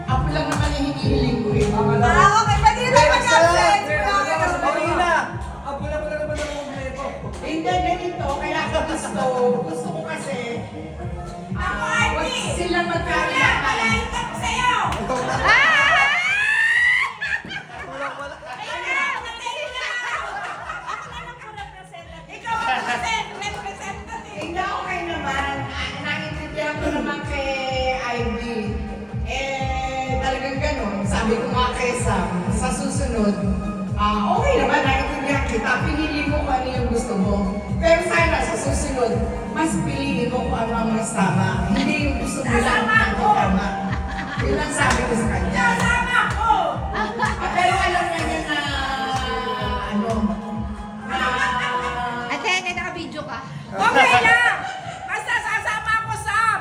Ako lang naman yung hinihiling ko eh. Okay, pwede na tayo mag-absent. Okay na. Apo na naman ang kompleto. Hindi, ganito. Kaya ako gusto ko kasi wag silang magkaroon. Malaita ko sa'yo! Ikaw ang representative! Hindi, okay naman. Naintindihan ko naman kay Ivy. Talagang ganun. Sabi ko nga kay Sam, sa susunod, okay naman, naintindihan kita. Pinili mo kung ano yung gusto mo. Pero sana sa susunod, mas piliin mo kung ano ang mas tama. Hindi yung gusto mo lang ang tama. Yun ang sabi ko sa kanya. Kasama ko! Pero alam niya niya na, Ate, naka-video ka. Okay lang! Basta sasama ko, Sam!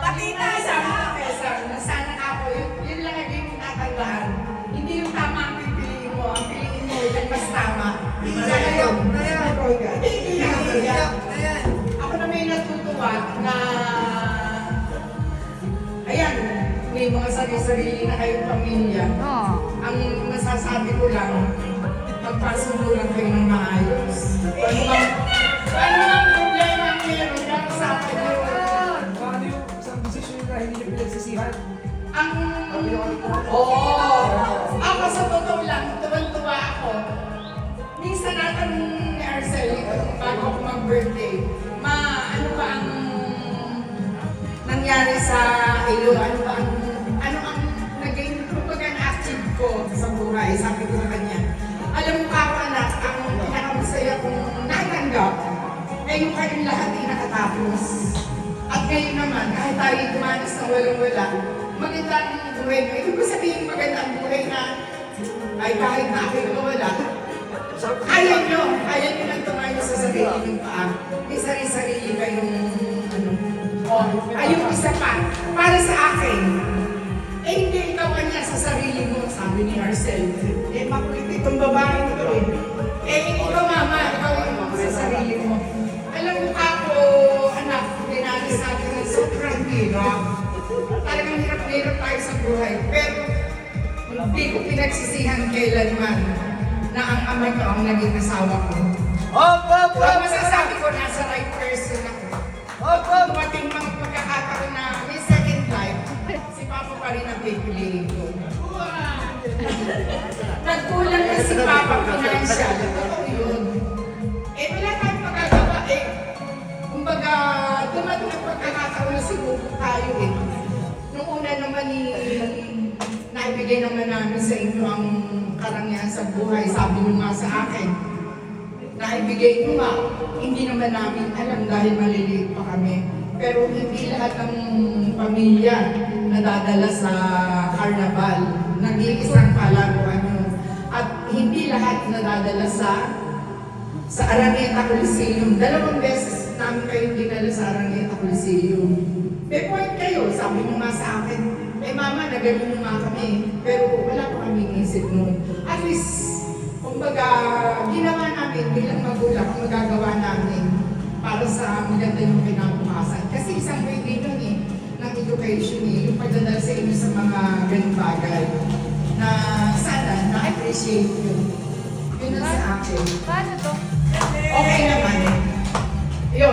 Pakita Sabi siya. ko kay Sam, na sana ako, yun lang ang yung tatandaan. Hindi yung tama ang pipiliin mo, ang piliin mo yung mas tama. Sana yun, ako na may natutuwa na ayan, may mga sarili-sarili na kayong pamilya. Oo. Ang masasabi ko lang, magpasundo lang kayo ng maayos. Ano ang problema ang meron lang sa akin yun? Ano yung isang desisyon na hindi niyo pinagsisihan? Ang... Oo! Ako sa totoo lang, tuwan-tuwa ako. Minsan natanong ni Arcel, bago ako mag-birthday, ano ba ang nangyari sa iyo? Ano ang naging kumbaga active ko sa buhay? Sabi ko sa kanya, alam mo ka ako anak, ang pinakamasaya kong natanggap ay yung kayong lahat ay nakatapos. At ngayon naman, kahit tayo dumanas na walang-wala, magandang buhay mo. Ito ba sabihin magandang buhay na ay kahit na ako'y nawala, kaya nyo nang tumayo sa sarili ng paa. May sarili-sarili kayong ayun isa pa, para sa akin, hindi ikaw kanya sa sarili mo, sabi ni Arcel. Makulit itong babae ito ikaw mama, ikaw yung sa sarili mo. Alam mo ako, anak, dinalis natin ng sobrang hirap. Talagang hirap-hirap tayo sa buhay. Pero, hindi ko pinagsisihan kailanman na ang ama ko ang naging asawa ko. Kung masasabi ko, nasa right person ako. Kung dumating mga pagkakataon na may second life, si Papa pa rin ang pipiliin ko. Nagkulang na si Papa financial. Totoo yun. Wala tayong magagawa kumbaga, dumating ang pagkakataon na siguro tayo Nung una naman naibigay naman namin sa inyo ang karangyaan sa buhay. Sabi nyo nga sa akin, naibigay nyo nga, hindi naman namin alam dahil maliliit pa kami. Pero hindi lahat ng pamilya nadadala sa carnival. Nag-iisang palaruan nyo. At hindi lahat nadadala sa Araneta Coliseum. 2 beses namin kayo dinala sa Araneta Coliseum. May point kayo, sabi nyo nga sa akin, mama, nagaling nyo nga kami. Pero wala pa kaming isip nun. At least, kumbaga, ginawa namin bilang magulang ang magagawa namin para sa maganda yung kinabukasan. Kasi isang way din yun ng education yung pagdadala sa inyo sa mga ganung bagay na sana na-appreciate yun. Yun ang sa akin. Paano to? Okay naman.